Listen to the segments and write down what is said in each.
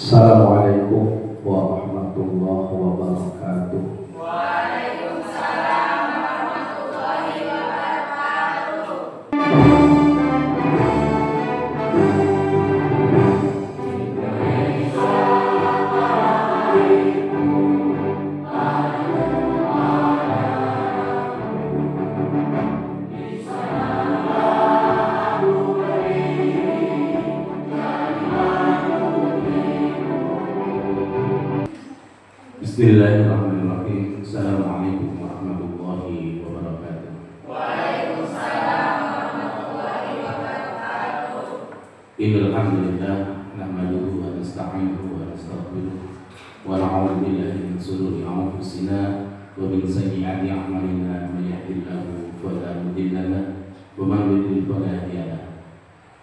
Assalamualaikum warahmatullahi wabarakatuh. Waalaikumsalam warahmatullahi wabarakatuh. Bismillahirrahmanirrahim. Assalamualaikum warahmatullahi wabarakatuh. Waalaikumsalam warahmatullahi wabarakatuh. Innal hamdalillah nahmaduhu wa nasta'inuhu wa nastaghfiruh wa na'udzu billahi min shururi anfusina wa min sayyiati a'malina may yahdihillahu fala mudilla lahu wa man yudlil fala hadiya lahu.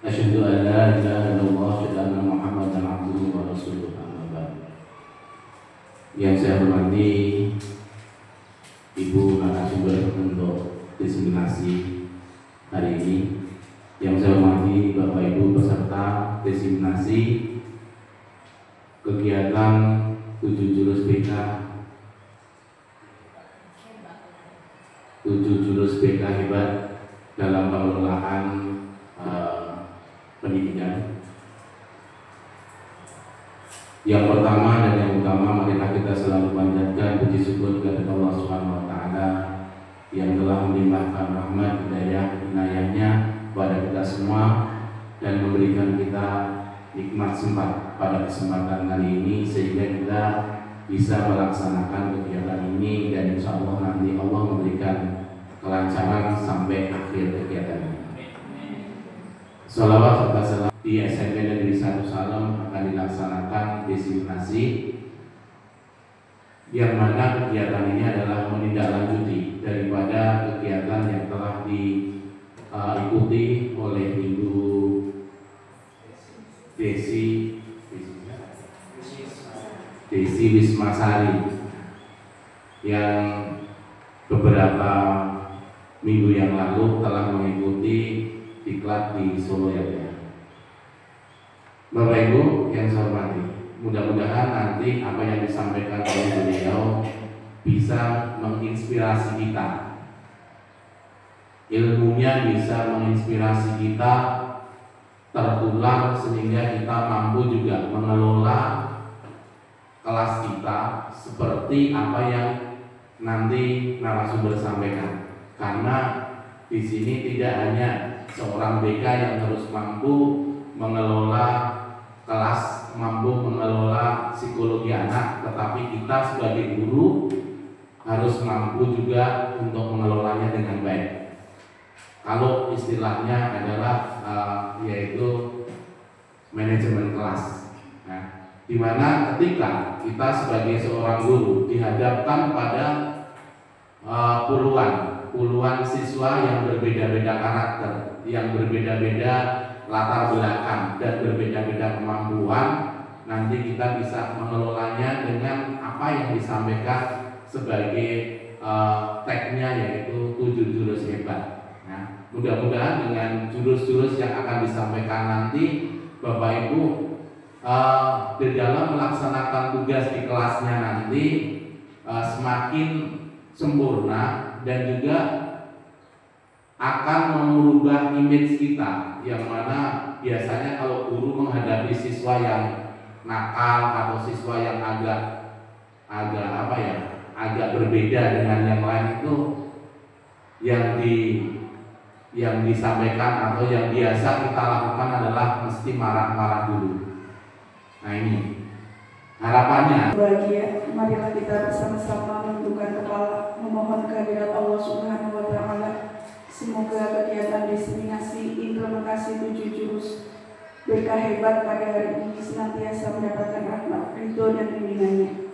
Asyhadu an la ilaha illallah wa asyhadu anna Muhammadan abduhu wa rasuluh. Yang saya hormati Ibu narasumber untuk diseminasi hari ini, yang saya hormati Bapak Ibu peserta diseminasi kegiatan 7 jurus BK 7 jurus BK hebat dalam pengelolaan pendidikan. Yang pertama dan yang utama, marilah kita selalu panjatkan puji syukur kepada Allah Subhanahu wa taala yang telah melimpahkan rahmat, hidayah, inayahnya kepada kita semua dan memberikan kita nikmat sempat pada kesempatan kali ini sehingga kita bisa melaksanakan kegiatan ini, dan insya Allah nanti Allah memberikan kelancaran sampai akhir kegiatan ini. Sholawat serta salam di SMP Negeri 1 Salem akan dilaksanakan diseminasi, yang mana kegiatan ini adalah menindaklanjuti daripada kegiatan yang telah diikuti oleh Ibu Desi Wismasari yang beberapa minggu yang lalu telah mengikuti diklat di Solo ya. Bapak Ibu yang saya hormati, mudah-mudahan nanti apa yang disampaikan oleh beliau bisa menginspirasi kita, ilmunya bisa menginspirasi kita tertular sehingga kita mampu juga mengelola kelas kita seperti apa yang nanti narasumber sampaikan. Karena di sini tidak hanya seorang BK yang harus mampu mengelola kelas, mampu mengelola psikologi anak, tetapi kita sebagai guru harus mampu juga untuk mengelolanya dengan baik. Kalau istilahnya adalah yaitu manajemen kelas. Nah, di mana ketika kita sebagai seorang guru dihadapkan pada puluhan siswa yang berbeda-beda karakter, yang berbeda-beda latar belakang dan berbeda-beda kemampuan, nanti kita bisa mengelolanya dengan apa yang disampaikan sebagai tagnya, yaitu 7 jurus hebat. Nah, mudah-mudahan dengan jurus-jurus yang akan disampaikan nanti Bapak Ibu di dalam melaksanakan tugas di kelasnya nanti semakin sempurna dan juga akan mengubah image kita, yang mana biasanya kalau guru menghadapi siswa yang nakal atau siswa yang agak berbeda dengan yang lain, itu yang disampaikan atau yang biasa kita lakukan adalah mesti marah-marah dulu. Nah, ini harapannya. Bahagia, marilah kita bersama-sama menundukkan kepala, memohon kehadirat Allah Subhanahu wa taala. Semoga kegiatan diseminasi implementasi 7 jurus BK hebat pada hari ini senantiasa mendapatkan rahmat, ridho dan bimbingannya.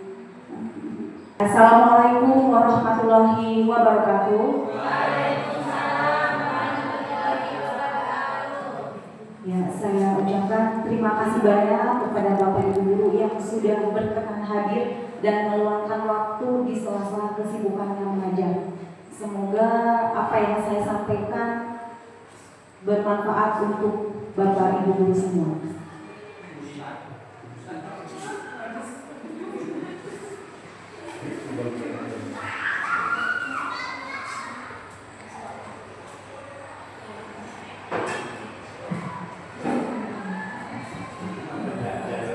Assalamualaikum warahmatullahi wabarakatuh. Waalaikumsalam warahmatullahi wabarakatuh. Ya, saya ucapkan terima kasih banyak kepada Bapak Ibu guru yang sudah berkenan hadir dan meluangkan waktu di sela-sela kesibukannya mengajar. Semoga apa yang saya sampaikan bermanfaat untuk Bapak Ibu guru semua.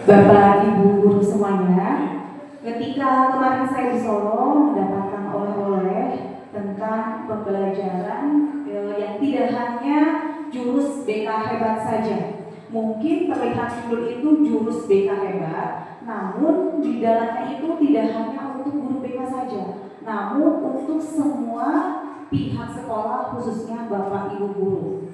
Bapak Ibu guru semuanya, ketika kemarin saya di Solo mendapatkan oleh-oleh tentang pembelajaran yang tidak hanya jurus BK hebat saja. Mungkin terlihat dulu itu jurus BK hebat, namun di dalamnya itu tidak hanya untuk guru BK saja, namun untuk semua pihak sekolah, khususnya Bapak Ibu guru.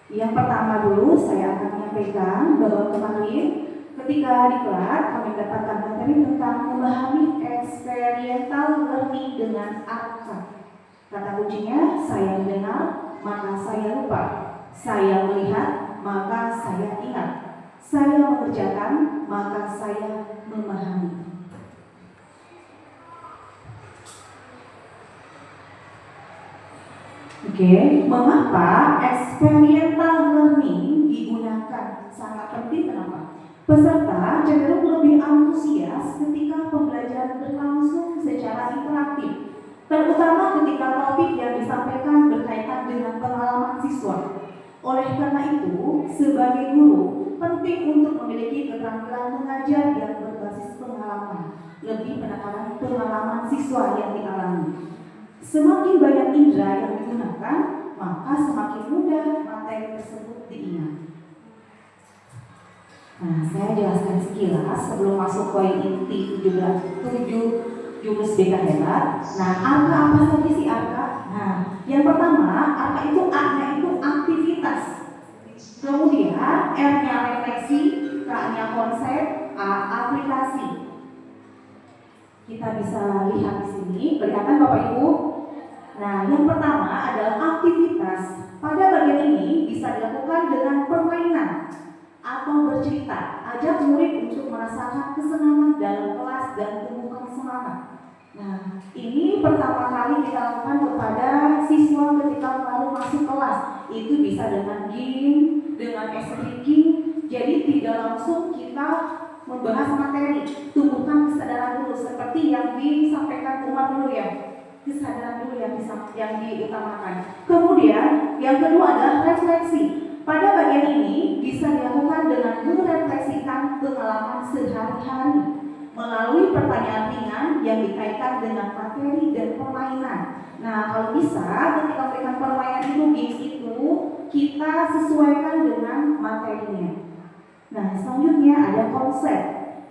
Yang pertama dulu saya akan menyampaikan bahwa kemarin ketika diklat kami mendapatkan materi tentang memahami experiential learning dengan ARKA. Kata kuncinya, saya mendengar maka saya lupa, saya melihat maka saya ingat, saya mengerjakan maka saya memahami. Oke, mengapa experiential learning digunakan? Sangat penting. Kenapa? Peserta cenderung lebih antusias ketika pembelajaran berlangsung secara interaktif, terutama ketika topik yang disampaikan berkaitan dengan pengalaman siswa. Oleh karena itu, sebagai guru, penting untuk memiliki keterampilan mengajar yang berbasis pengalaman, lebih menekankan pengalaman siswa yang dialami. Semakin banyak indera yang digunakan, maka semakin mudah materi tersebut diingat. Nah, saya jelaskan sekilas sebelum masuk poin inti 7 jurus BK hebat. Nah, ARKA apa saja sih ARKA? Nah, yang pertama, ARKA itu A-nya itu aktivitas. Kemudian R-nya refleksi, K-nya konsep, A aplikasi. Kita bisa lihat di sini, kelihatan Bapak Ibu? Nah, yang pertama adalah aktivitas. Pada bagian ini bisa dilakukan dengan permainan atau bercerita. Ajak murid untuk merasakan kesenangan dalam kelas dan tumbuhkan semangat. Nah, ini pertama kali kita lakukan kepada siswa ketika baru masuk kelas. Itu bisa dengan game, dengan speaking. Jadi tidak langsung kita membahas materi, tumbuhkan kesadaran dulu seperti yang disampaikan Umar dulu ya. Kesadaran dulu yang diutamakan. Kemudian yang kedua adalah refleksi. Pada bagian ini bisa dilakukan dengan merefleksikan pengalaman sehari-hari melalui pertanyaan ringan yang dikaitkan dengan materi dan permainan. Nah, kalau bisa ketika memberikan permainan itu games itu kita sesuaikan dengan materinya. Nah, selanjutnya ada konsep.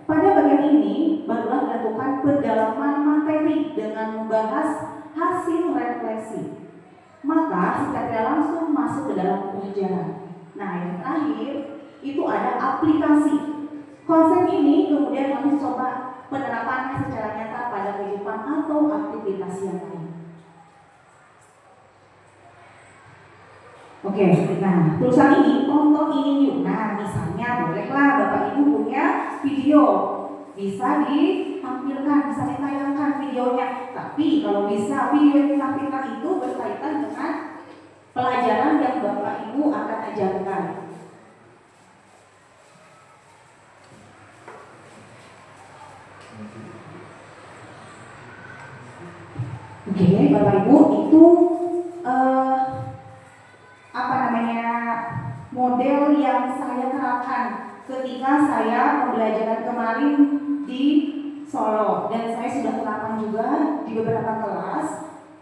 Pada bagian ini barulah dilakukan pendalaman materi dengan membahas hasil refleksi. Maka secara langsung masuk ke dalam pelajaran. Nah, yang terakhir itu ada aplikasi. Konsep ini kemudian kami coba penerapannya secara nyata pada kehidupan atau aktivitas yang lain. Oke, nah tulisan ini contoh ini yuk. Nah, misalnya bolehlah Bapak Ibu punya video, bisa ditampilkan, bisa ditayangkan videonya. Tapi kalau bisa video yang ditampilkan itu berkaitan dengan pelajaran yang Bapak Ibu akan ajarkan. Oke, Bapak Ibu itu model yang saya terapkan ketika saya pembelajaran kemarin di Solo, dan saya sudah terapkan juga di beberapa kelas.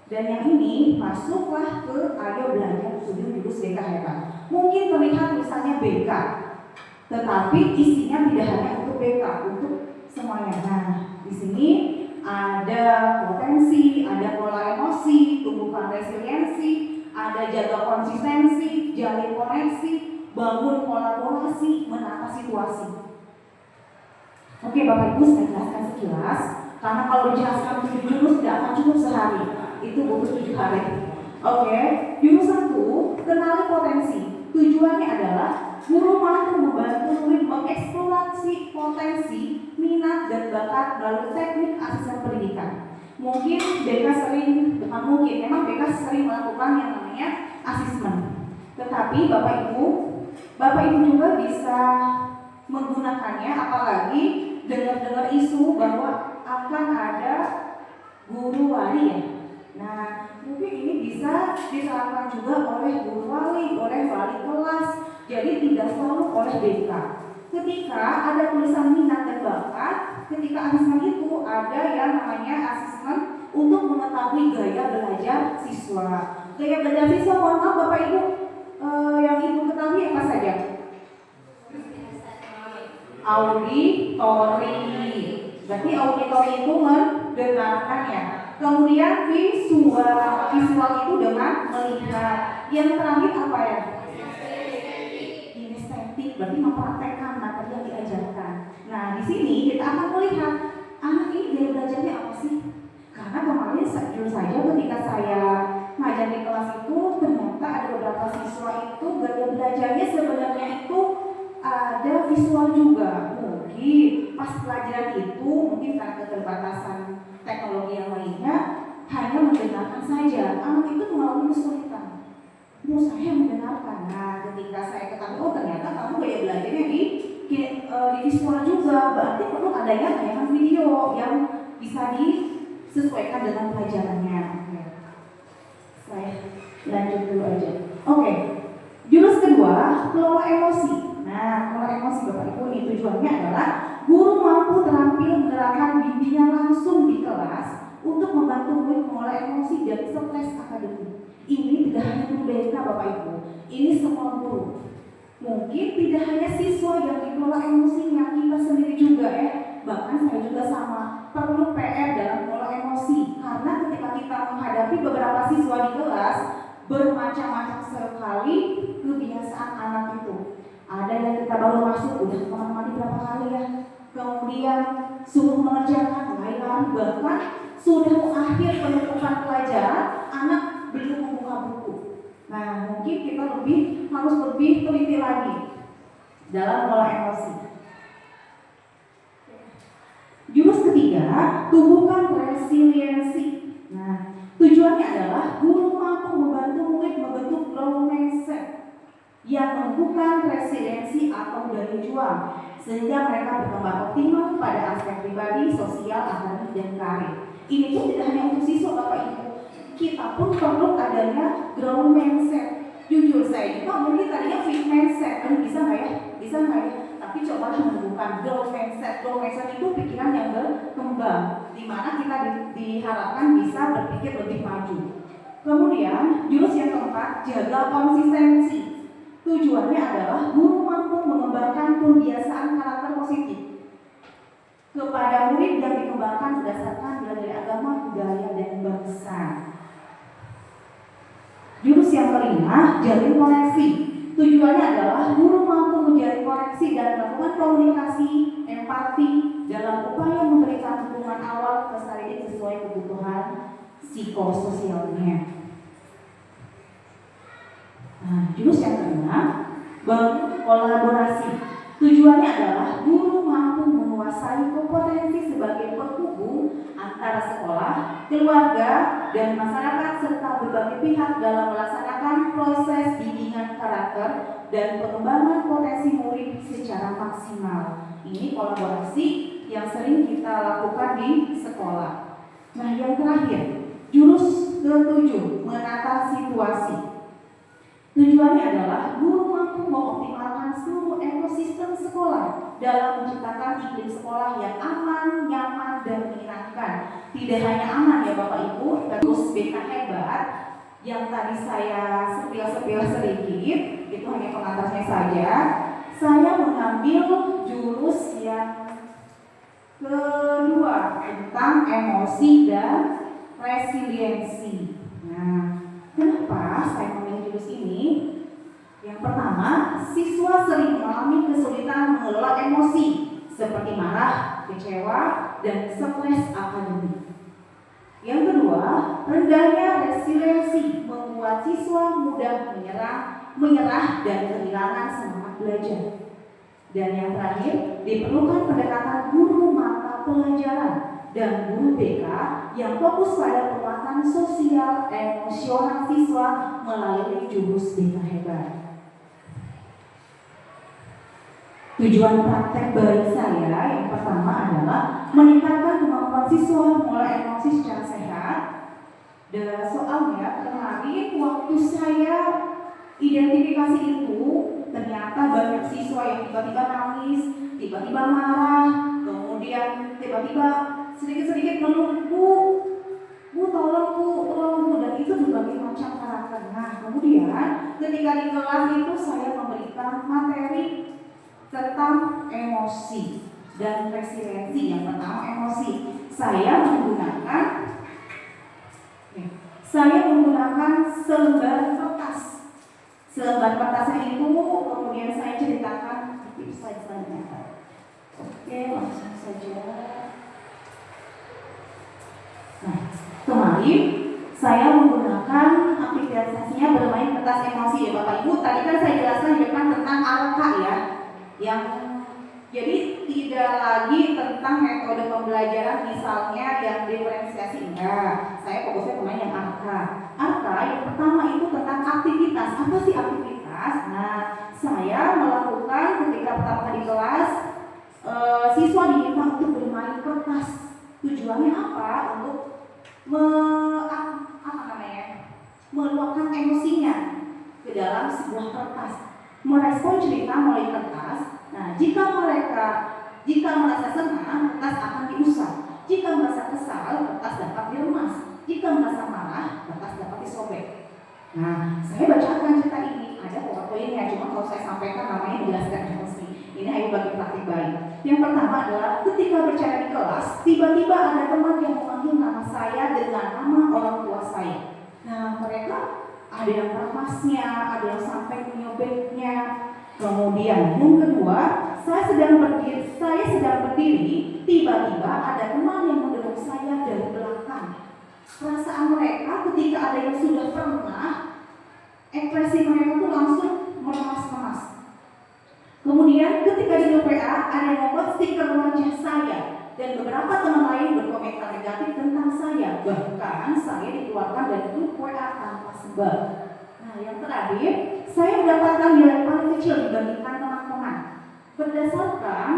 Dan yang ini masuklah ke Ayo Belajar 7 Jurus BK Hebat. Mungkin terlihat misalnya BK, tetapi isinya tidak hanya untuk BK, untuk semuanya. Nah, di sini ada potensi, ada pola emosi, tumbuhkan resiliensi, ada jaga konsistensi, jalin koneksi, bangun kolaborasi, menata situasi. Oke, Bapak Ibu, saya jelaskan sekilas, karena kalau dijelaskan 7 jurus tidak akan cukup sehari, itu butuh 7 hari. Oke, jurus 1, kenali potensi. Tujuannya adalah guru mampu membantu murid mengeksplorasi potensi, minat, dan bakat melalui teknik asesmen pendidikan. Mungkin BK memang BK sering melakukan yang namanya asesmen. Tetapi Bapak Ibu juga bisa menggunakannya, apalagi dengar-dengar isu bahwa akan ada guru wali ya. Nah, mungkin ini bisa diterapkan juga oleh guru wali, oleh wali kelas. Jadi tidak selalu oleh BK. Ketika ada tulisan minat dan bakat, ketika asesmen itu ada yang namanya asesmen untuk mengetahui gaya belajar siswa. Gaya belajar siswa, mohon maaf Bapak Ibu, yang Ibu ketahui apa saja? Auditori. Berarti auditori itu mendengarkan ya. Kemudian visual itu dengan melihat. Yang terakhir apa ya? Kinestetik, berarti mempraktekkan materi yang diajarkan. Nah, di sini kita akan melihat anak ini gaya belajarnya apa sih? Karena kemarin jujur saja ketika saya ngajar di kelas itu ternyata ada beberapa siswa itu gaya belajarnya sebenarnya itu ada visual juga. Mungkin pas pelajaran itu mungkin karena keterbatasan teknologi yang lainnya hanya mendengarkan saja. Anak itu mengalami kesulitan. Saya mendengarkan. Nah, ketika saya ketahui, oh ternyata kamu gaya belajarnya di visual juga. Berarti perlu adanya tayangan video yang bisa disesuaikan dengan pelajarannya. Oke. Saya lanjut dulu aja. Oke. Jurus kedua, kelola emosi. Nah, kelola emosi Bapak Ibu ini tujuannya adalah guru mampu terampil menerapkan bimbingan langsung di kelas untuk membantu murid mengelola emosi dan stres akademik. Ini tidak hanya guru BK Bapak Ibu, ini semua guru. Mungkin tidak hanya siswa yang dikelola emosinya, kita sendiri juga ya. Bahkan saya juga sama, perlu PR dalam mengelola emosi. Karena ketika kita menghadapi beberapa siswa di kelas, bermacam-macam sekali kebiasaan anak itu. Ada yang kita baru masuk, udah kemana-mana berapa kali ya. Kemudian suruh mengerjakan, lain-lain, bahkan sudah mengakhir penutupan pelajaran, anak belum membuka buku. Nah, mungkin kita harus lebih teliti lagi dalam mengelola emosi. Jurus ketiga, tumbuhkan resiliensi. Nah, tujuannya adalah guru mampu membantu murid membentuk growth mindset yang menumbuhkan resiliensi atau daya juang sehingga mereka berkembang optimal pada aspek pribadi, sosial, akademik, dan karir. Ini pun tidak hanya untuk siswa Bapak Ibu, kita pun perlu adanya growth mindset. Jujur saya juga mungkin tadinya fixed mindset, bisa nggak ya? Bisa nggak ya? Tapi coba menumbuhkan growth mindset. Growth mindset itu pikiran yang berkembang, di mana kita diharapkan bisa berpikir lebih maju. Kemudian jurus yang keempat, jaga konsistensi. Tujuannya adalah guru mampu mengembangkan kebiasaan karakter positif kepada murid yang dikembangkan berdasarkan nilai agama, budaya, dan bangsa. Jurus yang kelima, jalin koneksi. Tujuannya adalah guru mampu menjalin koneksi dan melakukan komunikasi, empati dalam upaya memberikan dukungan awal ke sesuai kebutuhan psikososialnya. Nah, jurus yang keenam, kolaborasi. Tujuannya adalah guru mampu menguasai kompetensi sebagai penghubung antara sekolah, keluarga, dan masyarakat serta berbagai pihak dalam melaksanakan proses bimbingan karakter dan pengembangan potensi murid secara maksimal. Ini kolaborasi yang sering kita lakukan di sekolah. Nah, yang terakhir, jurus ke-7, menata situasi. Tujuannya adalah guru mampu mengoptimalkan seluruh ekosistem sekolah dalam menciptakan iklim sekolah yang aman, nyaman, dan menyenangkan. Tidak hanya aman ya Bapak Ibu, terus BK Hebat yang tadi saya sepil sedikit, itu hanya pengantarnya saja. Saya mengambil jurus yang kedua tentang emosi dan resiliensi. Nah, kenapa saya memilih jurus ini? Yang pertama, siswa sering mengalami kesulitan mengelola emosi seperti marah, kecewa, dan stres akademik. Yang kedua, rendahnya resiliensi membuat siswa mudah menyerah dan kehilangan semangat belajar. Dan yang terakhir, diperlukan pendekatan guru mata pelajaran dan guru BK yang fokus pada penguatan sosial emosional siswa melalui jurus BK Hebat. Tujuan praktek baik saya yang pertama adalah meningkatkan kemampuan siswa mengelola emosi secara sehat. Dan soalnya kemarin waktu saya identifikasi itu ternyata banyak siswa yang tiba-tiba nangis, tiba-tiba marah, kemudian tiba-tiba sedikit-sedikit ngeluh, Bu, tolong Bu, dan itu berbagai macam karakter. Nah, kemudian ketika di kelas itu saya memberikan materi tentang emosi dan resiliensi. Yang pertama emosi. Saya menggunakan selembar kertas. Selembar kertasnya itu kemudian saya ceritakan di slide selanjutnya. Oke, langsung saja. Nah, kemarin saya menggunakan aplikasinya bermain kertas emosi ya Bapak Ibu. Tadi kan saya jelaskan di depan tentang ARKA ya, yang jadi tidak lagi tentang metode pembelajaran misalnya yang diferensiasi, enggak. Saya fokusnya bermain yang ARKA. ARKA yang pertama itu tentang aktivitas. Apa sih aktivitas? Nah, saya melakukan ketika pertama kali kelas siswa diminta untuk bermain kertas. Tujuannya apa? Untuk meluapkan emosinya ke dalam sebuah kertas, merespon cerita melalui kertas. Nah, jika merasa senang, kertas akan diusap. Jika merasa kesal, kertas dapat diremas. Jika merasa marah, kertas dapat disobek. Nah, saya bacakan cerita ini, ada powerpointnya, cuma kalau saya sampaikan namanya menjelaskan emosi. Ini ayo bagi praktik baik. Yang pertama adalah ketika berbicara di kelas, tiba-tiba ada teman yang memanggil nama saya dengan nama orang tua saya. Nah, mereka ada yang bermasnya, ada yang sampai menyobeknya. Kemudian yang kedua, saya sedang berdiri, tiba-tiba ada teman yang mendorong saya dari belakang. Perasaan mereka ketika ada yang sudah pernah, ekspresi mereka tuh langsung meremas-remas. Kemudian ketika di grup WA ada yang membuat stiker wajah saya dan beberapa teman lain berkomentar negatif tentang saya. Bahkan saya dikeluarkan dari grup WA tanpa sebab. Nah, yang terakhir, saya mendapatkan nilai paling kecil dibandingkan teman-teman. Berdasarkan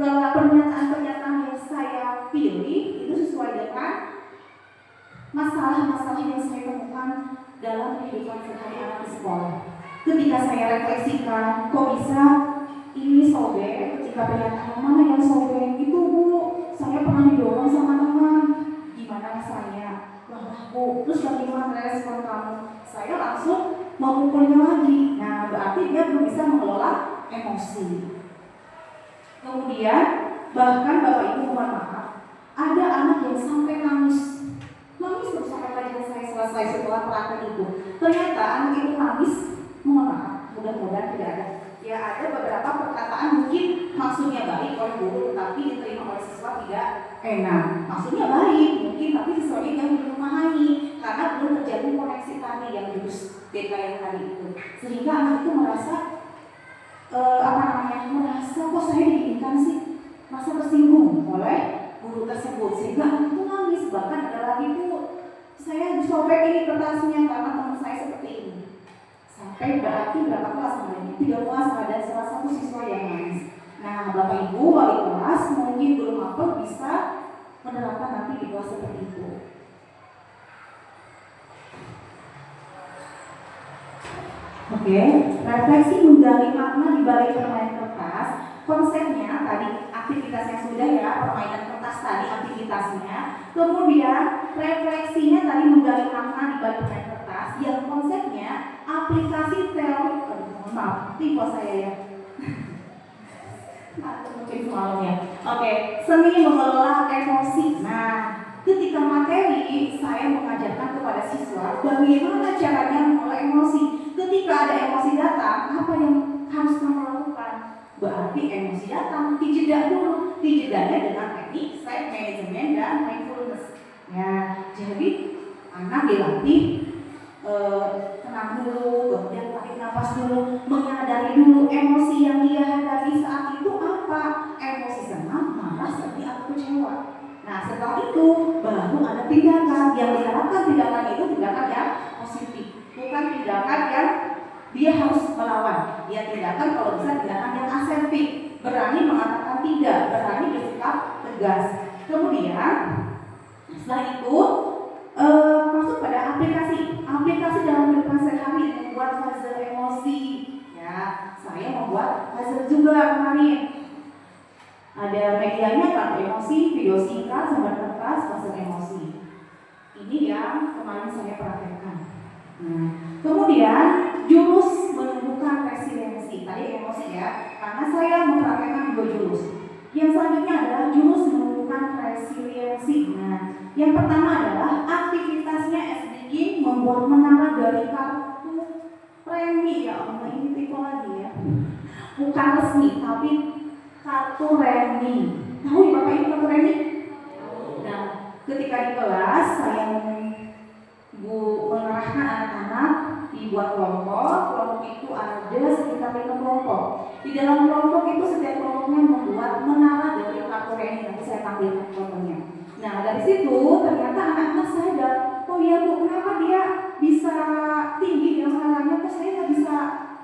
pernyataan-pernyataan yang saya pilih itu sesuai dengan masalah-masalah yang saya temukan dalam kehidupan sehari-hari di sekolah. Ketika saya refleksikan, kok bisa ini sobek, ketika pernyataan mana yang sobek, itu Bu, saya pernah didorong sama teman, gimana rasanya? Wah Bu, terus bagaimana respon kamu? Saya langsung memukulnya lagi. Nah, berarti dia belum bisa mengelola emosi. Kemudian, bahkan Bapak Ibu mohon maaf, ada anak yang sampai nangis terus sampai pelajaran saya selesai setelah praktek itu. Ternyata anak itu nangis. Mohon maaf, mudah-mudahan tidak ada. Ya, ada beberapa perkataan mungkin maksudnya baik oleh guru, tapi diterima oleh siswa tidak enak. Maksudnya baik, mungkin tapi siswanya yang belum memahami karena belum terjadi koneksi tadi yang jurus BK yang tadi itu. Sehingga anak itu merasa merasa kok saya diinginkan sih, merasa tersinggung oleh guru tersebut sehingga anak itu nangis. Bahkan ada lagi tuh, saya disobek ini kertasnya karena teman saya seperti ini. Sampai berarti berapa kelas namanya? 3 kelas ada salah satu siswa yang nangis. Nah, Bapak Ibu wali kelas mungkin belum hafal bisa menerapkan nanti di kelas seperti itu. Oke, refleksi menggali makna di balik permainan kertas. Konsepnya tadi aktivitas yang sudah ya, permainan kertas tadi aktivitasnya. Kemudian refleksinya tadi menggali makna di balik permainan kertas. Yang konsepnya aplikasi teori. Maaf, tipe saya ya. Mungkin semalam ya. Oke, seni mengelola emosi. Nah, ketika materi saya mengajarkan kepada siswa bagaimana caranya mengelola emosi. Ketika ada emosi datang, apa yang harus kamu lakukan? Berarti emosi datang, dijeda dulu. Dijedanya dengan teknik stress management dan mindfulness. Ya, jadi anak dilatih tenang dulu, kemudian tarik nafas dulu, menyadari dulu emosi yang dia hadapi saat itu apa. Emosi senang, marah, sedih, atau kecewa. Nah, setelah itu baru ada tindakan. Yang diharapkan tindakan itu tindakan yang positif, bukan tindakan yang dia harus melawan. Dia tindakan kalau bisa tindakan yang asertif, berani mengatakan tidak, berani bersikap tegas. Kemudian setelah itu masuk pada aplikasi dalam kehidupan sehari-hari membuat fase emosi. Ya, membuat hasil juga kemarin. Ada medianya kartu emosi, video singkat, gambar kertas, puzzle emosi. Ini yang kemarin saya praktekkan. Nah, kemudian jurus menumbuhkan resiliensi. Tadi emosi ya, karena saya mempraktekkan 2 jurus. Yang selanjutnya adalah jurus menumbuhkan resiliensi. Nah, yang pertama adalah aktivitasnya SDG membuat menara dari kartu premi. Ya Allah, ini tipe lagi ya. Bukan resmi, tapi kartu remi. Tahu ya Bapak Ibu kartu remi? Nah, ketika di kelas saya mengerahkan anak-anak dibuat kelompok itu ada sekitar 5 kelompok. Di dalam kelompok itu setiap kelompoknya membuat menara dari kartu remi. Nanti saya tampilkan contohnya. Nah, dari situ ternyata anak-anak sadar, oh iya Bu, kenapa dia bisa tinggi dia menaranya, kok saya nggak bisa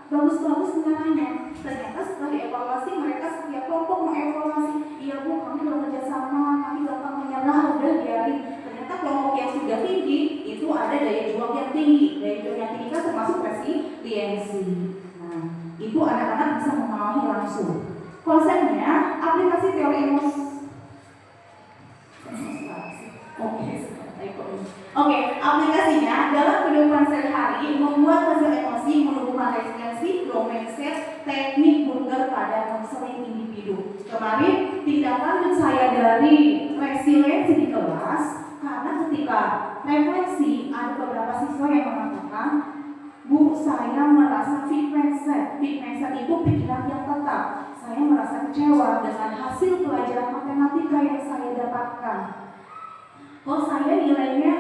bagus-bagus menaranya. Ternyata setelah dievaluasi, mereka setiap kelompok mengevaluasi, iya Bu, kami belum kerjasama, kami gampang menyerah, udah biarin. Ternyata kelompok yang sudah tinggi itu ada daya juang yang tinggi. Daya juang yang tinggi kan termasuk resiliensi. Nah, itu anak-anak bisa memahami langsung. Konsepnya aplikasi teori emosi. Oke, aplikasinya dalam kehidupan sehari-hari membuat hasil emosi, menumbuhkan resiliensi, grow mindset, teknik burger pada konseling individu. Kemarin tindak lanjut saya dari resiliensi di kelas karena ketika refleksi ada beberapa siswa yang mengatakan, Bu, saya merasa fixed mindset. Fixed mindset itu pikiran yang tetap. Saya merasa kecewa dengan hasil pelajaran matematika yang saya dapatkan. Kok saya nilainya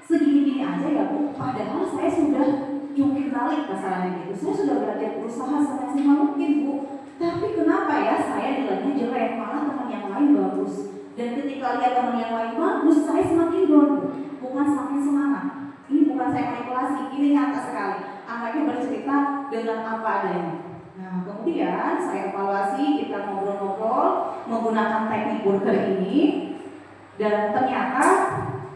segini-gini aja ya Bu, padahal saya sudah jungkir balik masalahnya gitu. Saya sudah belajar berusaha semaksimal mungkin Bu, tapi kenapa ya saya nilainya jelek, malah teman yang lain bagus. Dan ketika lihat teman yang lain bagus, saya semakin down Bu, bukan semakin semangat. Ini bukan saya manipulasi, ini nyata sekali. Anaknya bercerita dengan apa adanya. Nah, kemudian saya evaluasi, kita ngobrol-ngobrol menggunakan teknik burger ini. Dan ternyata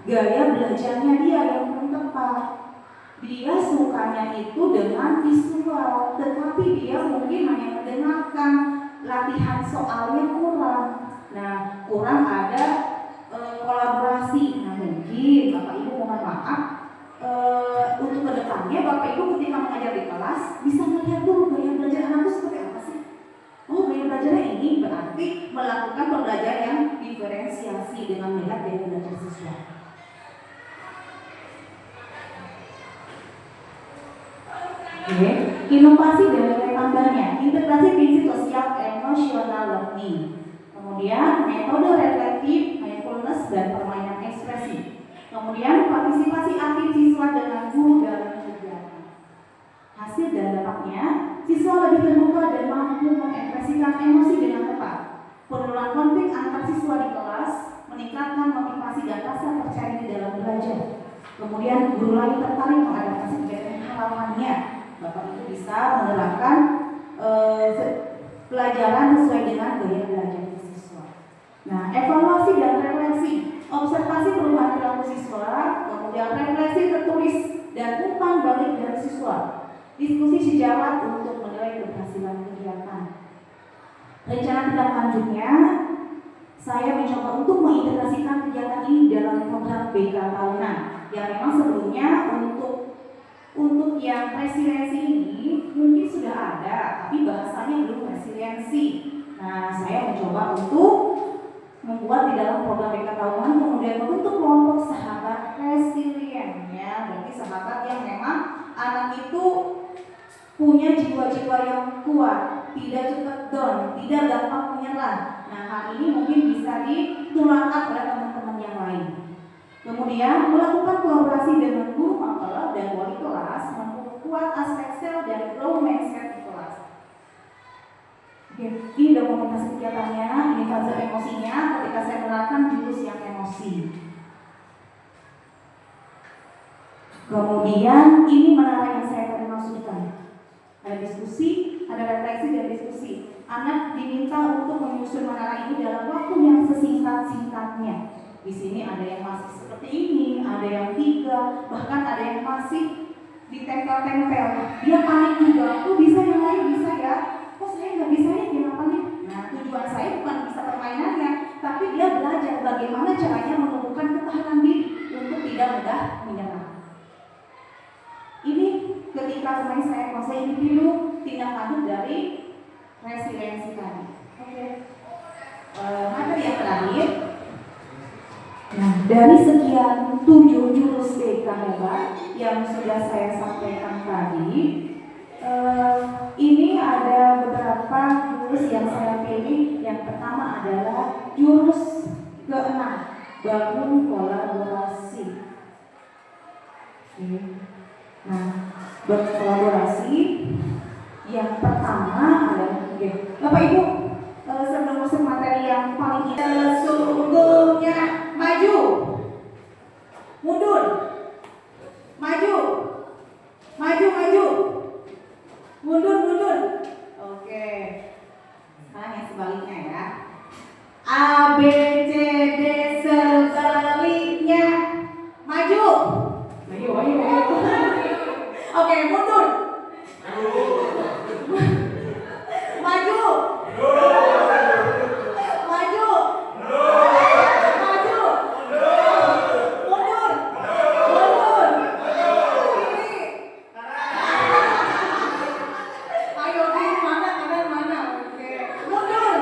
gaya belajarnya dia yang belum tepat. Dia sukanya itu dengan visual, tetapi dia mungkin hanya mendengarkan, latihan soalnya kurang. Nah, kurang ada kolaborasi. Nah, mungkin Bapak Ibu mohon maaf, untuk kedepannya Bapak Ibu ketika mengajar di kelas bisa melihat dulu gaya belajar anak itu seperti apa sih. Oh, gaya belajarnya ini berarti melakukan pembelajaran yang diferensiasi dengan melihat gaya belajar siswa. Oke, inovasi dan nilai tambahnya, integrasi prinsip sosial emotional learning. Kemudian metode reflektif, mindfulness dan permainan ekspresi. Kemudian partisipasi aktif siswa dengan guru dalam kegiatan. Hasil dan dampaknya, siswa lebih terbuka dan mampu mengekspresikan emosi dengan tepat. Penurunan konflik antar siswa di kelas, meningkatkan motivasi dan rasa percaya diri dalam belajar. Kemudian guru lain tertarik mengadaptasi kegiatan halamannya. Bapak Ibu bisa menerapkan pelajaran sesuai dengan gaya belajar siswa. Nah, evaluasi dan refleksi, observasi perubahan perilaku siswa, kemudian refleksi tertulis dan umpan balik dari siswa. Diskusi sejawat untuk menilai keberhasilan kegiatan. Rencana tindak lanjutnya, saya mencoba untuk mengintegrasikan kegiatan ini dalam program BK tahunan yang memang sebelumnya untuk yang resiliensi ini mungkin sudah ada, tapi bahasanya belum resiliensi. Nah, saya mencoba untuk membuat di dalam program BK tahunan, kemudian membentuk kelompok sahabat resilient, ya, berarti sahabat yang memang anak itu punya jiwa-jiwa yang kuat, tidak cepat down, tidak gampang menyerah. Nah, hal ini mungkin bisa ditularkan oleh teman-teman yang lain. Kemudian melakukan kolaborasi dengan guru mapel dan wali kelas, memperkuat aspek sel dan grow mindset di kelas. Oke, ini dokumentasi kegiatannya, ini fase emosinya ketika saya menerapkan jurus yang emosi. Kemudian ini menara yang saya tadi maksudkan. Ada diskusi, ada refleksi dan diskusi. Anak diminta untuk menyusun menara ini dalam waktu yang sesingkat-singkatnya. Di sini ada yang masih seperti ini, ada yang 3, bahkan ada yang masih ditempel-tempel. Dia panik juga, kok bisa yang lain bisa ya? Kok nggak bisa ya gimana. Nah, tujuan saya bukan bisa permainannya, tapi dia belajar bagaimana caranya menumbuhkan ketahanan diri untuk tidak mudah menyerah. Ini ketika kemarin saya kuasai individu, tindak lanjut dari resiliensi tadi. Oke. Materi yang terakhir. Nah, dari sekian 7 jurus BK hebat yang sudah saya sampaikan tadi, ini ada beberapa jurus yang saya pilih. Yang pertama adalah jurus ke-6, bangun kolaborasi. Oke. Nah, berkolaborasi yang pertama adalah, Bapak Ibu, sebelum masuk materi yang paling sesungguhnya, maju, mundur, maju, maju, maju, mundur, mundur. Oke, sekarang yang sebaliknya ya. A, B, C, D sebaliknya, maju, maju, maju, maju. Oke, mundur, maju, maju, maju, mundur, mundur, kiri. Ayo kiri mana, kanan mana? Oke, mundur,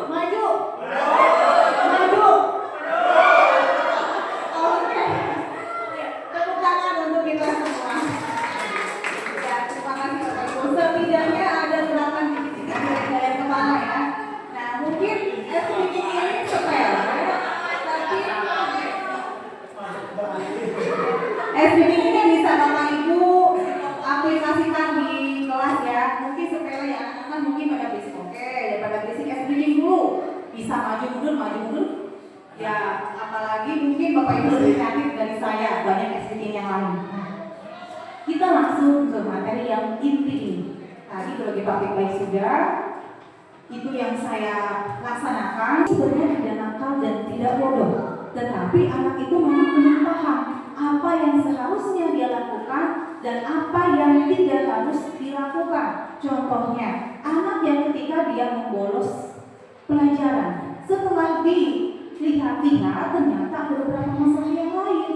maju, maju. Oke, tepuk tangan untuk kita semua. Ya, terima kasih Bapak Ibu. Setidaknya ada gerakan dikit-dikit dari dalam kepala ya. Nah, mungkin speaking ini sepele, tapi speaking ini bisa Bapak Ibu aplikasikan di kelas ya. Mungkin sepele ya, kan mungkin pada basic. Oke, daripada basic speaking dulu. Bisa maju mundur. Ya, apalagi mungkin Bapak Ibu lebih kreatif dari saya, banyak speaking yang lain. Nah, kita langsung ke materi yang inti ini. Tadi sebagai praktik baik sudah, itu yang saya laksanakan. Sebenarnya tidak nakal dan tidak bodoh, tetapi anak itu memang belum paham apa yang seharusnya dia lakukan dan apa yang tidak harus dilakukan. Contohnya, anak yang ketika dia membolos pelajaran, setelah dilihat-lihat ternyata ada beberapa masalah yang lain.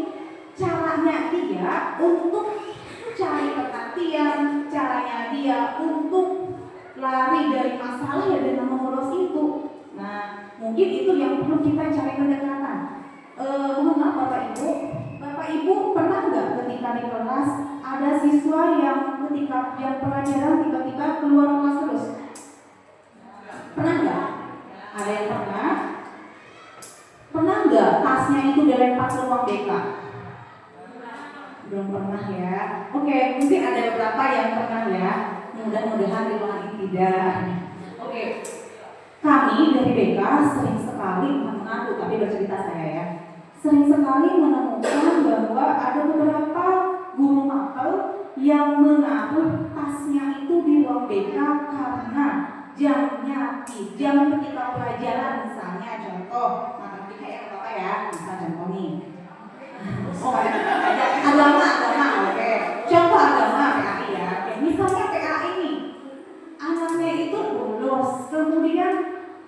Caranya dia untuk cari perhatian, caranya dia untuk lari dari masalah ya dengan membolos itu. Nah, mungkin itu yang perlu kita cari pendekatan. Mohon maaf Bapak Ibu pernah nggak ketika di kelas ada siswa yang ketika yang pelajaran tiba-tiba keluar kelas terus? Pernah nggak? Ada yang pernah? Pernah nggak tasnya itu dilempar ke ruang BK? Belum pernah ya. Oke, mungkin ada beberapa yang pernah ya. Mudah-mudahan di ruangan ini tidak. Oke, kami dari BK sering sekali mengaku, tapi bercerita saya ya, sering sekali menemukan bahwa ada beberapa guru mapel yang menaruh tasnya itu di ruang BK karena jamnya jam ketika pelajaran, misalnya contoh matematika ya Bapak ya, bisa contoh nih. Oh, ada agama, oke. Contoh agama PAI ya. Misalnya PAI ini, anaknya itu bolos, kemudian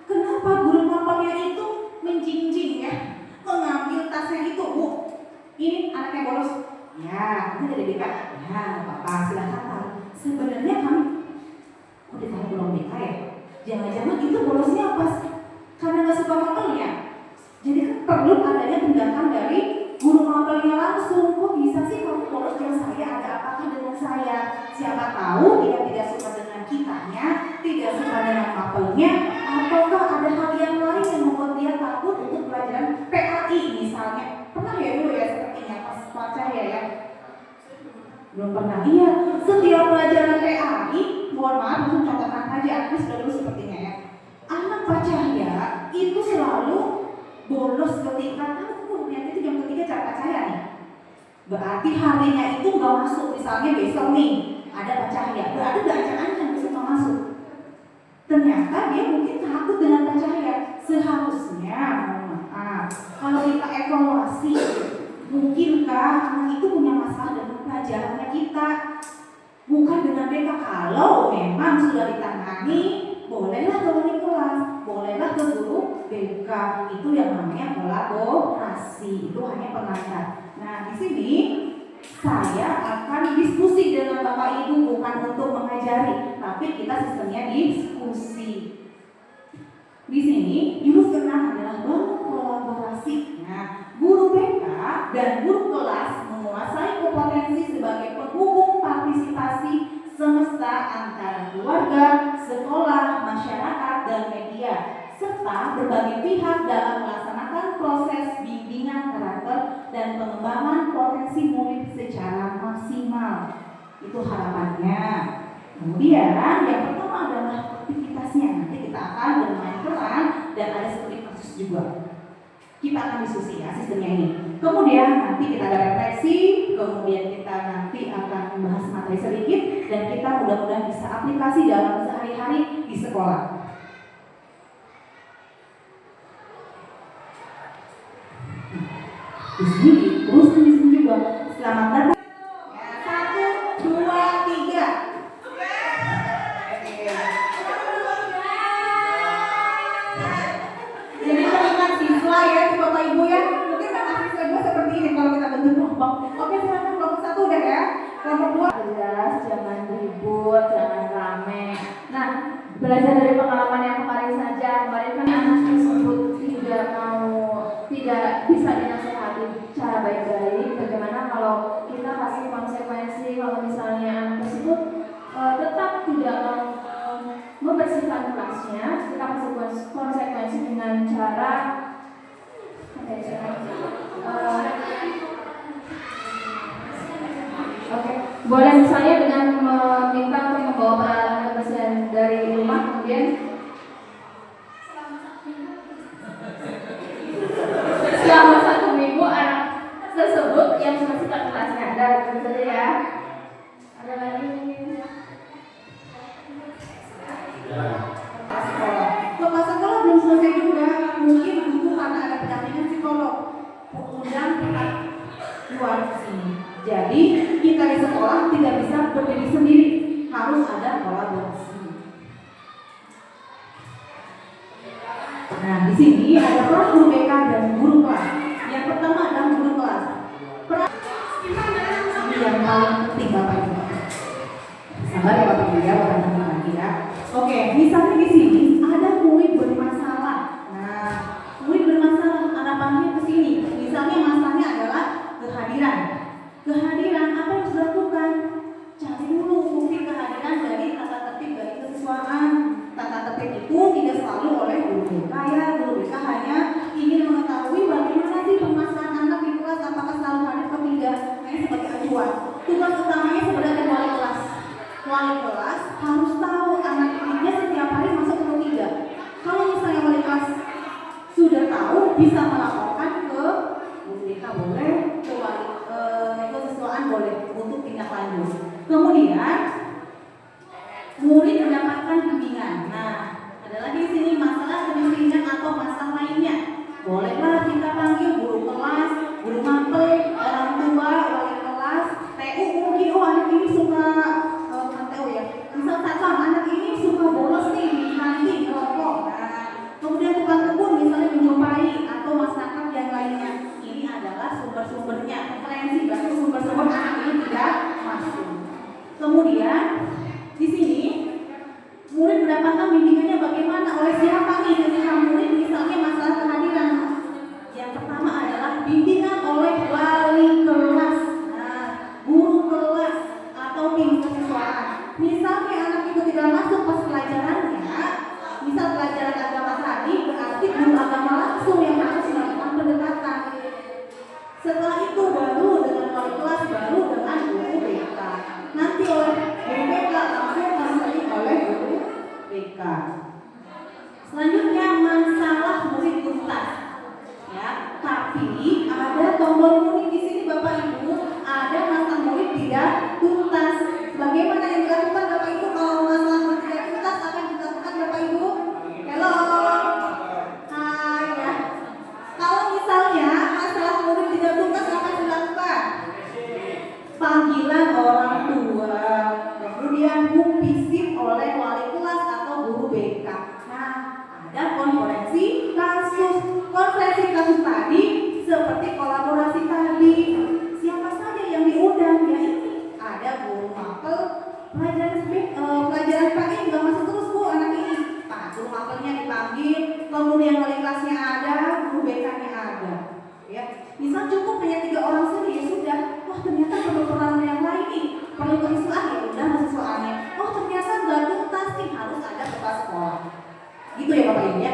kenapa guru mapelnya itu menjinjing ya, mengambil tasnya itu, Bu, ini anaknya bolos. Ya, itu dari BK. Ya, Bapak silakan tahu. Sebenarnya kami, kok ditaruh belum BK ya? Jangan-jangan itu bolosnya apa? Karena nggak suka mapelnya. Jadi kan perlu adanya tindakan dari guru mapelnya langsung. Kok bisa sih kamu bolos dengan saya? Ada apakah dengan saya? Siapa tahu dia tidak suka dengan kitanya, tidak suka dengan mapelnya, ataukah ada hal yang lain yang membuat dia takut untuk pelajaran PAI misalnya. Pernah ya dulu ya sepertinya pas Cahaya ya? Belum pernah. Iya, setiap pelajaran PAI, mohon maaf untuk contohkan saja, aku sudah dulu sepertinya ya. Anak Pak Cahaya itu selalu bolos ketika tahu ternyata itu jam ketiga cara Pak Cahaya nih. Berarti harinya itu nggak masuk, misalnya besok nih ada Pak Cahaya, berarti udah ancang-ancang besok nggak masuk. Ternyata dia mungkin takut dengan Pak Cahaya. Seharusnya, mohon maaf, kalau kita evaluasi, mungkinkah anak itu punya masalah dengan pelajarannya kita, bukan dengan mereka. Kalau memang memang sudah ditangani, bolehlah ke wali kelas, bolehlah ke guru BK. Itu yang namanya kolaborasi, itu hanya pengantar. Nah, di sini saya akan diskusi dengan Bapak Ibu, bukan untuk mengajari, tapi kita sistemnya diskusi. Di sini jurus keenam adalah berkolaborasi. Nah, guru BK dan guru kelas menguasai kompetensi sebagai penghubung partisipasi semesta antara keluarga, sekolah, masyarakat, dan media, serta berbagai pihak dalam melaksanakan proses bimbingan karakter dan pengembangan potensi murid secara maksimal. Itu harapannya. Kemudian yang pertama adalah aktivitasnya. Nanti kita akan bermain peran dan ada studi kasus juga. Kita akan diskusi ya sistemnya ini. Kemudian nanti kita ada refleksi, kemudian kita nanti akan membahas materi sedikit, dan kita mudah-mudahan bisa aplikasi dalam sehari-hari di sekolah. Di sini terus di sini juga. Selamat datang. 1, 2, 3. Jadi teman siswa ya, Bapak Ibu ya, mungkin anak siswa juga seperti ini kalau kita bentuk kelompok. Oke, silakan kelompok 1 udah ya. Kelompok 2 jelas, jangan ribut, jangan rame. Nah, belajar dari pengalaman yang kemarin saja. Kemarin kan anak tersebut tidak bisa dinasehati cara baik-baik. Bagaimana kalau kita kasih konsekuensi kalau misalnya anak tersebut tetap tidak membersihkan kelasnya, kita kasih konsekuensi dengan cara boleh misalnya dengan meminta untuk membawa peralatan kebersihan dari rumah, kemudian selama 1 minggu anak tersebut yang membersihkan kelasnya. Ada gitu saja ya. Ada lagi Bapak sekolah belum selesai juga, mungkin butuh karena ada pendampingan psikolog, undang pihak luar sini. Jadi kita di sekolah tidak bisa berdiri sendiri, harus ada kolaborasi. Nah, di sini ada peran guru BK dan guru kelas. Yang pertama adalah guru kelas. Peran ini yang paling penting Bapak Ibu. Sabar ya Bapak Ibu ya, bukan lagi ya. Oke, misalnya di sini ada murid bermasalah. Nah, murid bermasalah, harapannya ke sini. Misalnya masalahnya adalah kehadiran. Kehadiran apa yang harus dilakukan? Cari dulu bukti kehadiran dari tata tertib dari kesiswaan. Tata tertib itu tidak selalu oleh guru BK ya. Guru BK hanya ingin mengetahui bagaimana sih permasalahan anak di kelas, apakah selalu hadir atau tidak. Hanya sebagai acuan. Tugas utamanya sebenarnya wali kelas. Wali kelas harus tahu anak didiknya setiap hari masuk atau tidak. Kalau misalnya wali kelas sudah tahu, bisa melaporkan ke guru BK boleh, ke wali kesiswaan boleh untuk tindak lanjut. Kemudian murid mendapatkan bimbingan. Nah, ada lagi di sini masalah bimbingan atau masalah lainnya. Bolehlah kita panggil guru kelas, guru mapel, orang tua, wali kelas, TU mungkin anak ini suka TU ya. Misal satpam, anak ini suka bolos nih di kantin kelompok. Nah, kemudian tukang kebun misalnya menjumpai atau masyarakat yang lainnya. Ini adalah sumber-sumbernya. Referensi berarti sumber-sumber anak ini tidak masuk. Kemudian di sini murid mendapatkan bimbingannya bagaimana, oleh siapa nih ketika murid misalnya masalah kehadiran. Yang pertama adalah bimbingan oleh wali kelas, nah, guru kelas atau tim kesiswaan. Misalnya anak itu tidak masuk pas pelajarannya, misal pelajaran agama tadi, berarti guru agama langsung yang harus melakukan pendekatan. Setelah itu baru dengan wali kelas, baru dengan guru BK. Nanti oleh guru BK langsung oleh guru BK. Selanjutnya konferensi kasus tadi seperti kolaborasi tadi. Siapa saja yang diundang? Ya ini ada guru mapel, pelajaran pagi nggak masuk terus bu anak ini. Pak guru mapelnya dipanggil, kemudian wali kelasnya ada, guru BK-nya ada. Ya, misal cukup hanya 3 orang saja ya sudah. Wah ternyata perlu peranan yang lain nih, perlu keislaan ya udah mahasiswaannya. Oh ternyata nggak tuntas nih, harus ada kepala sekolah. Gitu ya Bapak Ibu ya.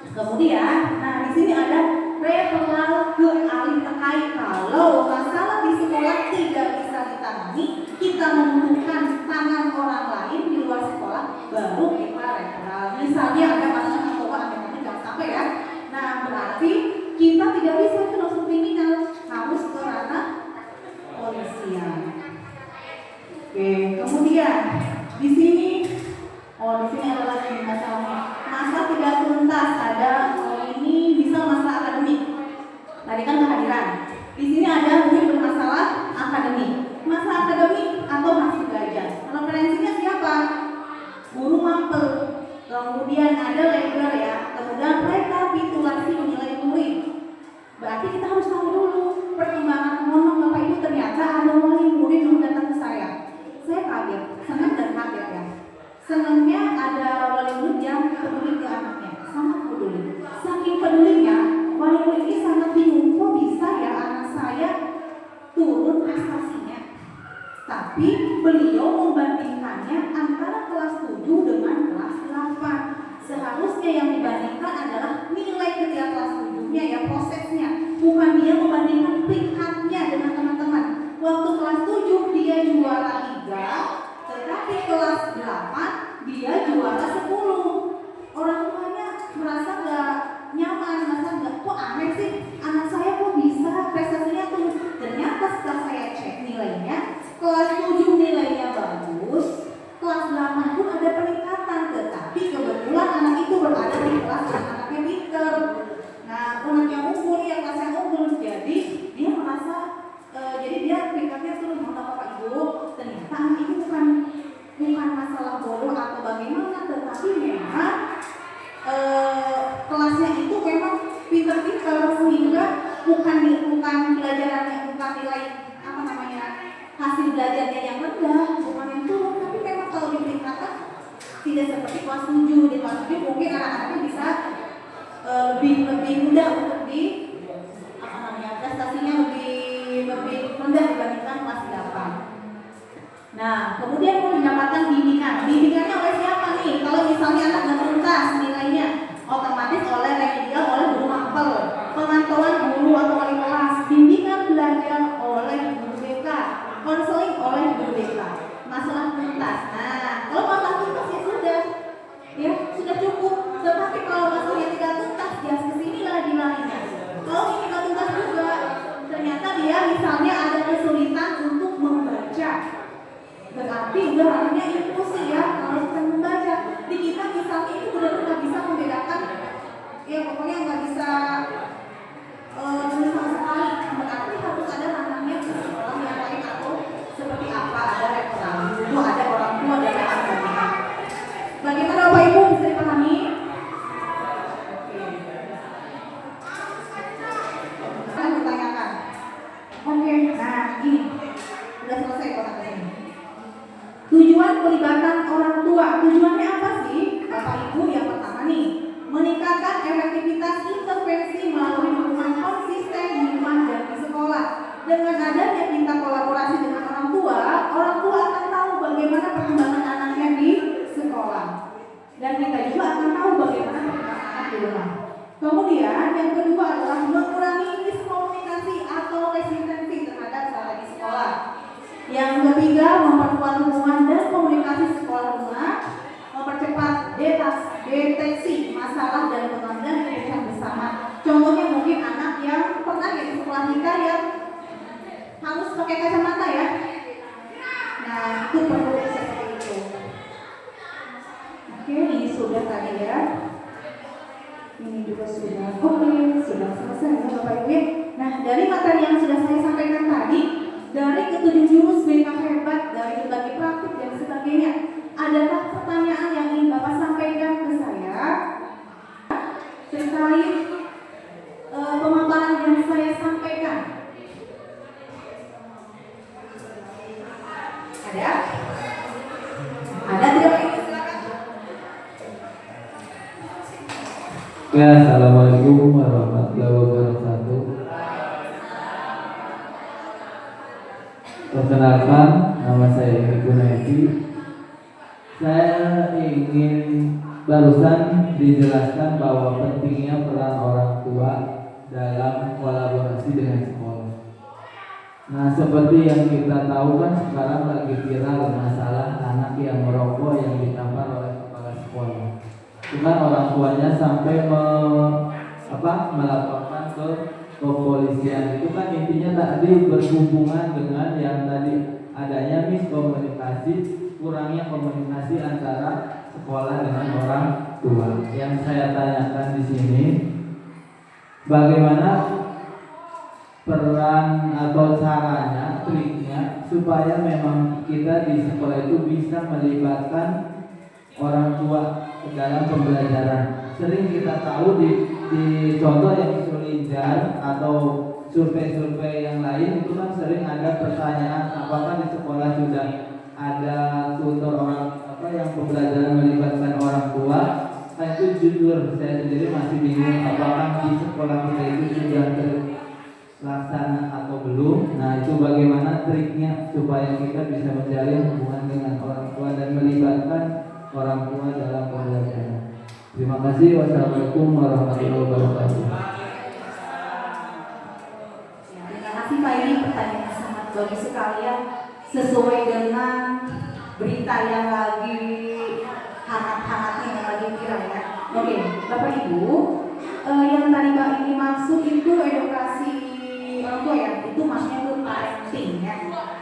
Kemudian, nah di sini ada referral ke ahli terkait. Kalau masalah di sekolah tidak bisa ditangani, kita membutuhkan tangan orang lain di luar sekolah, baru kita referral. Misalnya ada masalah narkoba, amit-amit jangan sampai ya. Nah berarti kita tidak bisa ke langsung kriminal, harus ke ranah polisian. Oke, kemudian di sini ada lagi masalahnya. Masa tidak tuntas ada ini bisa masalah akademik. Tadi kan kehadiran. Di sini ada mungkin bermasalah akademik. Masalah akademik atau hasil belajar. Referensinya siapa? Guru mapel. Kemudian ada legal ya. Kemudian rekapitulasi menilai murid. Berarti kita harus tahu dulu perkembangan ngomong Bapak Ibu ternyata ada wali murid yang datang ke saya. Saya kaget, senang dan kaget ya. Senangnya ada wali murid yang peduli ke anaknya, sangat peduli. Saking pedulinya, wali murid ini sangat bingung, kok bisa ya anak saya turun prestasinya. Tapi beliau membandingkannya antara kelas 7 dengan kelas 8. Seharusnya yang dibandingkan adalah nilai ketika kelas 7-nya ya, prosesnya. Bukan dia membandingkan peringkatnya dengan teman-teman. Waktu kelas 7 dia juara 3. Tetapi kelas 8 dia juara 10. Orang tuanya merasa nggak nyaman, merasa nggak, kok aneh sih anak saya kok bisa prestasinya tuh. Ternyata setelah saya cek nilainya, kelas 7 nilainya bagus, kelas 8 pun ada peningkatan. Tetapi kebetulan anak itu berada di kelas yang anaknya pinter. Nah, anaknya unggul, ya kelasnya unggul, jadi dia merasa jadi dia peringkatnya turun. Bapak Ibu, ternyata anak itu bukan masalah bodoh atau bagaimana, tetapi memang kelasnya itu memang pinter-pinter sehingga bukan pelajarannya, bukan nilai hasil belajarnya yang rendah, bukan yang turun, tapi memang kalau diperingkatkan tidak seperti kelas 7. Di kelas 7 mungkin anak-anaknya bisa lebih mudah untuk prestasinya lebih rendah dibandingkan kelas 8. Nah, kemudian mau mendapatkan bimbingan. Bimbingannya oleh siapa nih? Kalau misalnya anak nggak tuntas nilainya, otomatis oleh remedial, oleh guru mapel, pemantauan guru atau wali kelas, bimbingan belajar oleh guru BK, konseling oleh guru BK. Masalah tuntas. Nah, kalau masalah tuntas ya sudah cukup. Tetapi kalau masalahnya tidak tuntas, ya kesini lagi larinya. Kalau ini nggak tuntas juga, ternyata dia misalnya ada kesulitan untuk membaca. Berarti udah artinya inklusi ya, kalau kita membaca. Di kita misalnya itu benar-benar nggak bisa membedakan, ya pokoknya nggak bisa tulis sama sekali. Berarti harus ada ranahnya ke sekolah yang lain atau seperti apa, ada referral, itu ada orang tua dan lain sebagainya. Bagaimana Bapak Ibu bisa dipahami? Oke, nah ini udah selesai kok sampai sini. Tujuan pelibatan orang tua, tujuannya apa sih Bapak Ibu? Yang pertama nih, meningkatkan efektivitas intervensi melalui dukungan konsisten di rumah dan di sekolah. Dengan adanya kita kolaborasi dengan orang tua akan tahu bagaimana perkembangan anaknya di sekolah. Dan kita juga akan tahu bagaimana perkembangan anak di rumah. Kemudian yang kedua adalah mengurangi miskomunikasi atau resistensi terhadap salah di sekolah. Yang ketiga, memperkuat hubungan dan komunikasi sekolah rumah, mempercepat deteksi masalah dan pengambilan keputusan bersama. Contohnya mungkin anak yang pernah di sekolah kita yang harus pakai kacamata ya. Nah, itu perlu seperti itu. Oke, ini sudah tadi ya. Ini juga sudah. Oke, sudah selesai ya Bapak Ibu. Nah, dari materi yang sudah saya sampaikan tadi, dari ketujuh jurus BK hebat, dari berbagai praktik dan sebagainya, adakah pertanyaan yang ingin Bapak sampaikan ke saya? terkait pemaparan yang saya sampaikan? Ada? Ada tidak? Ya, assalamualaikum warahmatullahi wabarakatuh. Perkenalkan, nama saya Edi Gunaidi. Saya ingin barusan dijelaskan bahwa pentingnya peran orang tua dalam kolaborasi dengan sekolah. Nah, seperti yang kita tahu kan sekarang lagi viral masalah anak yang merokok yang ditampar oleh kepala sekolah. Cuman orang tuanya sampai melaporkan ke kepolisian. Itu kan intinya tadi berhubungan dengan yang tadi adanya miskomunikasi, kurangnya komunikasi antara sekolah dengan orang tua. Yang saya tanyakan di sini, bagaimana peran atau caranya, triknya supaya memang kita di sekolah itu bisa melibatkan orang tua dalam pembelajaran. Sering kita tahu di contoh yang Sulinjar atau survei-survei yang lain itu kan sering ada pertanyaan apakah di sekolah sudah ada tutor orang yang pembelajaran melibatkan orang tua. Saya itu jujur saya sendiri masih bingung apakah di sekolah kita itu sudah terlaksana atau belum. Nah, itu bagaimana triknya supaya kita bisa menjalin hubungan dengan orang tua dan melibatkan orang tua dalam pembelajaran. Terima kasih. Wassalamualaikum warahmatullahi wabarakatuh. Terima kasih Pak, ini pertanyaan sangat bagus sekali ya, sesuai dengan berita yang lagi hangat-hangatnya yang lagi viral ya. Oke, Bapak Ibu, yang tadi Mbak ini maksud itu edukasi orang tua ya, itu maksudnya itu parenting ya.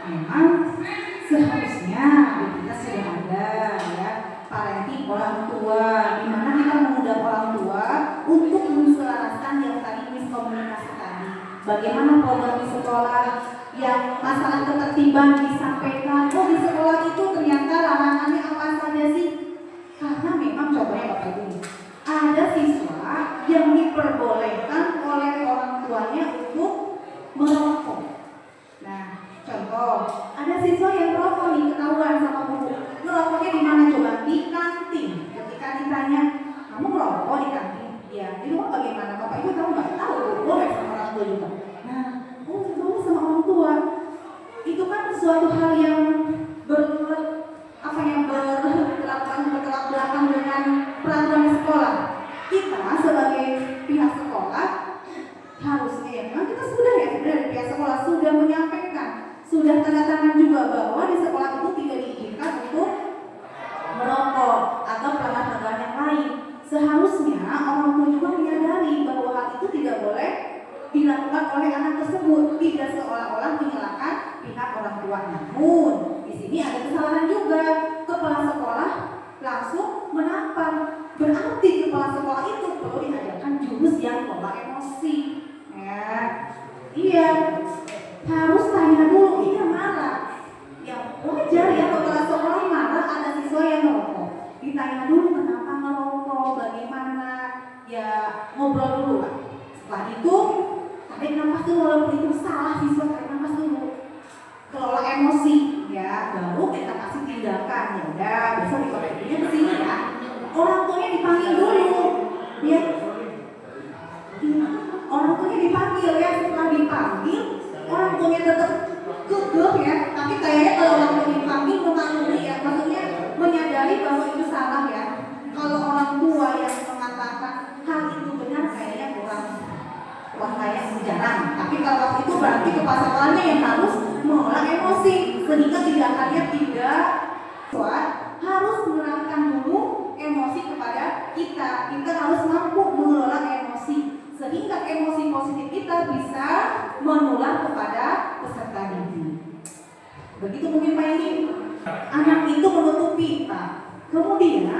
Memang seharusnya kita sudah ada ya parenting orang tua, di mana kita mengundang orang tua untuk menselaraskan yang tadi miskomunikasi tadi. Bagaimana program di sekolah yang masalah ketertiban disampaikan, oh di sekolah itu ternyata larangannya apa saja sih? Karena memang contohnya Bapak Ibu, ada siswa yang diperbolehkan oleh orang tuanya untuk merokok. Nah, contoh, ada siswa yang merokok nih, ketahuan sama guru. Merokoknya di mana coba? Di kantin. Ketika ditanya, kamu merokok di kantin? Ya, di rumah bagaimana? Bapak Ibu tahu nggak? Tahu, boleh sama orang tua juga. Nah, boleh sama orang tua. Itu kan suatu hal yang bertolak belakang dengan peraturan sekolah. Kita sebagai pihak sekolah harusnya ya, memang kita sudah dari pihak sekolah sudah menyampaikan, sudah tanda tangan juga bahwa di sekolah itu tidak diizinkan untuk merokok atau pelanggaran yang lain. Seharusnya orang tua juga menyadari bahwa hal itu tidak boleh dilakukan oleh anak tersebut, tidak seolah-olah menyalahkan pihak orang tua. Namun di sini ada kesalahan juga, kepala sekolah langsung menampar. Berarti kepala sekolah itu perlu diajarkan jurus yang kelola emosi. Ya, iya, harus tanya dulu. Iya marah. Ya wajar ya kepala sekolah marah ada siswa yang merokok. Ditanya dulu kenapa merokok, bagaimana, ya ngobrol dulu lah. Setelah itu tarik nafas dulu, walaupun itu salah siswa tarik nafas dulu. Kelola emosi, ya baru kita kasih tindakan. Ya udah, besok diperbaiki ke sini ya. Orang tuanya dipanggil dulu, ya. Orang tuanya dipanggil ya, setelah dipanggil orang tuanya tetap kekeh ya, tapi kayaknya kalau orang tua dipanggil mengakhiri ya, maksudnya menyadari bahwa itu salah ya. Kalau orang tua yang mengatakan hal itu benar kayaknya kurang, wah kayak jarang. Tapi kalau waktu itu berarti kepala sekolahnya yang harus mengolah emosi sehingga tindakannya tidak kuat, harus menerangkan dulu emosi kepada kita. Kita harus mampu mengelola emosi sehingga emosi positif kita bisa menular kepada peserta didik. Begitu mungkin Pak ini. Anak itu menutupi Pak. Kemudian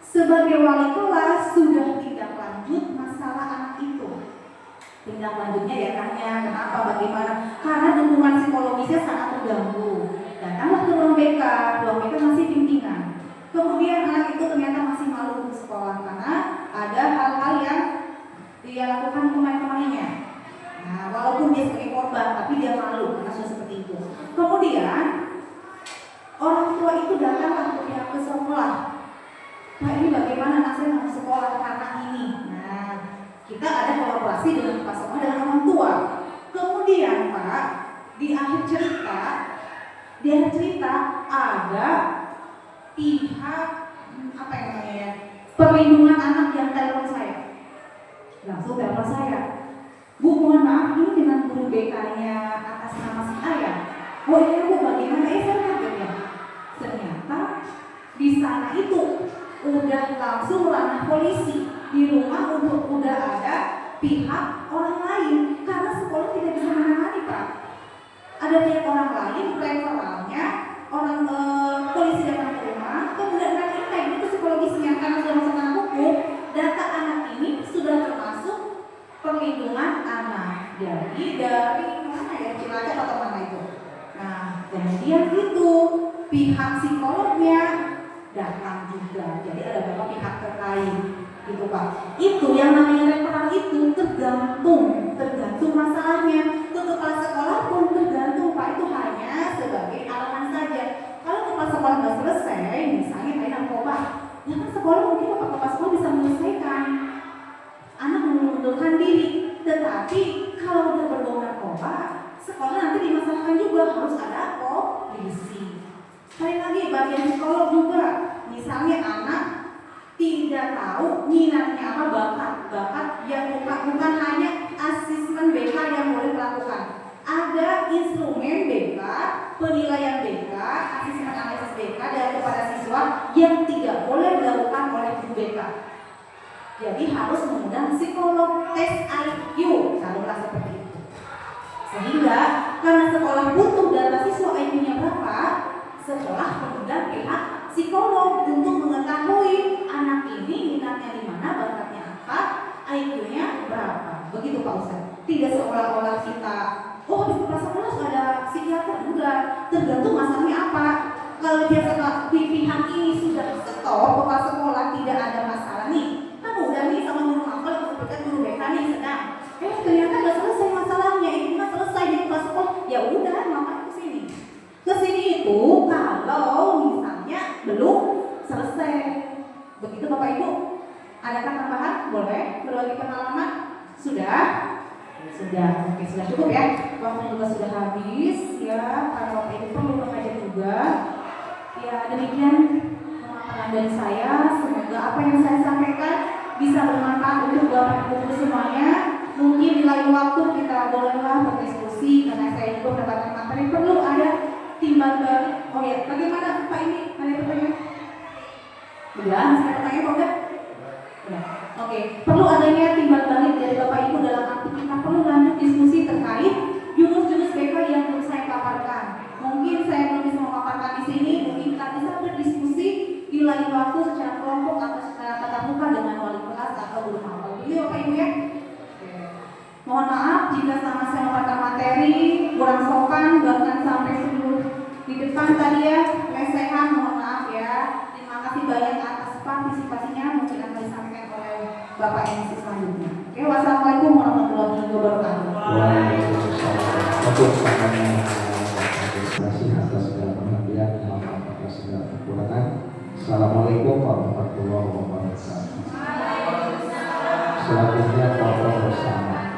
sebagai wali kelas sudah tindak lanjut masalah anak itu. Tindak lanjutnya ya tanya kenapa, bagaimana? Karena dukungan psikologisnya sangat terganggu. Datanglah ke ruang BK, tapi dia malu karena sudah seperti itu. Kemudian orang tua itu datanglah ke pihak sekolah. Pak, ini bagaimana anak saya mau sekolah karena ini. Nah, kita ada kolaborasi dengan kepala sekolah dan orang tua. Kemudian Pak, di akhir cerita ada pihak apa yang namanya perlindungan anak yang telepon saya. Langsung telepon saya, Bu, mohon maaf ini dengan guru BK-nya atas nama si ayah. Oh iya Bu, bagaimana? Saya kaget ya. Ternyata di sana itu udah langsung ranah polisi. Di rumah udah ada pihak orang lain karena sekolah tidak bisa menangani Pak. Ada pihak orang lain, referalnya orang polisi datang ke rumah, kemudian anak ini kayak gitu psikologisnya karena sudah masuk ranah hukum. Data anak ini sudah termasuk perlindungan anak. Jadi dari mana ya, Cilacap atau mana itu? Nah, kemudian itu pihak psikolognya datang juga. Jadi ada beberapa pihak terkait, gitu Pak. Itu yang namanya referral itu tergantung masalahnya. Ke kepala sekolah pun tergantung Pak. Itu hanya sebagai arahan saja. Kalau kepala sekolah nggak selesai, misalnya kayak narkoba, ya kan sekolah mungkin Bapak kepala sekolah bisa menyelesaikan. Anak mengundurkan diri, tetapi kalau udah berbau narkoba, sekolah nanti dimasalahkan juga harus ada polisi. Sekali lagi bagian psikolog juga, misalnya anak tidak tahu minatnya apa, bakat yang bukan hanya asesmen BK yang boleh dilakukan. Ada instrumen BK, penilaian BK, asesmen analisis BK dan kepada siswa yang tidak boleh dilakukan oleh guru BK. Jadi harus mengundang psikolog, tes IQ, taruhlah seperti itu. Sehingga karena sekolah butuh data siswa IQ-nya berapa, sekolah mengundang pihak psikolog untuk mengetahui anak ini minatnya di mana, bakatnya apa, IQ-nya berapa. Begitu Pak Ustadz. Tidak seolah-olah kita, oh di kepala sekolah ada psikiater, enggak. Tergantung masalahnya apa. Kalau dia di pihak ini sudah stop, kepala sekolah tidak ada masalah nih. Udah nih sama guru mapel, guru BK nih sedang. Ternyata nggak selesai masalahnya, itu nggak selesai di kelas sekolah. Ya udah, makanya kesini. Kesini itu kalau misalnya belum selesai. Begitu Bapak Ibu. Adakah tambahan? Boleh berbagi pengalaman? Sudah? Sudah. Oke, sudah cukup ya. Waktu juga sudah habis ya. Karena Bapak Ibu perlu mengajar juga. Ya demikian pemaparan dari saya. Semoga apa yang saya sampaikan bisa bermanfaat untuk Bapak Ibu semuanya. Mungkin di lain waktu kita bolehlah berdiskusi karena saya juga mendapatkan materi. Perlu ada timbal balik. Oh ya, bagaimana Pak ini? Ada pertanyaan? Sudah, saya pertanyaan kok enggak? Ya. Oke, perlu adanya timbal balik dari Bapak Ibu dalam arti kita perlu lanjut diskusi terkait jurus-jurus BK yang belum saya paparkan. Mungkin saya belum bisa memaparkan di sini, mungkin kita bisa berdiskusi di lain waktu secara kelompok atau secara tatap muka dengan wali kelas atau guru mapel. Ini Bapak Ibu ya. Mohon maaf jika selama saya memaparkan materi kurang sopan bahkan sampai seluruh di depan tadi ya lesehan, mohon maaf ya. Terima kasih banyak atas partisipasinya, mungkin akan disampaikan oleh Bapak MC selanjutnya. Oke, wassalamualaikum warahmatullahi wabarakatuh. Waalaikumsalam. Untuk pertanyaannya, terima kasih atas segala perhatian, maaf atas segala kekurangan. Assalamualaikum warahmatullahi wabarakatuh. Selanjutnya foto bersama.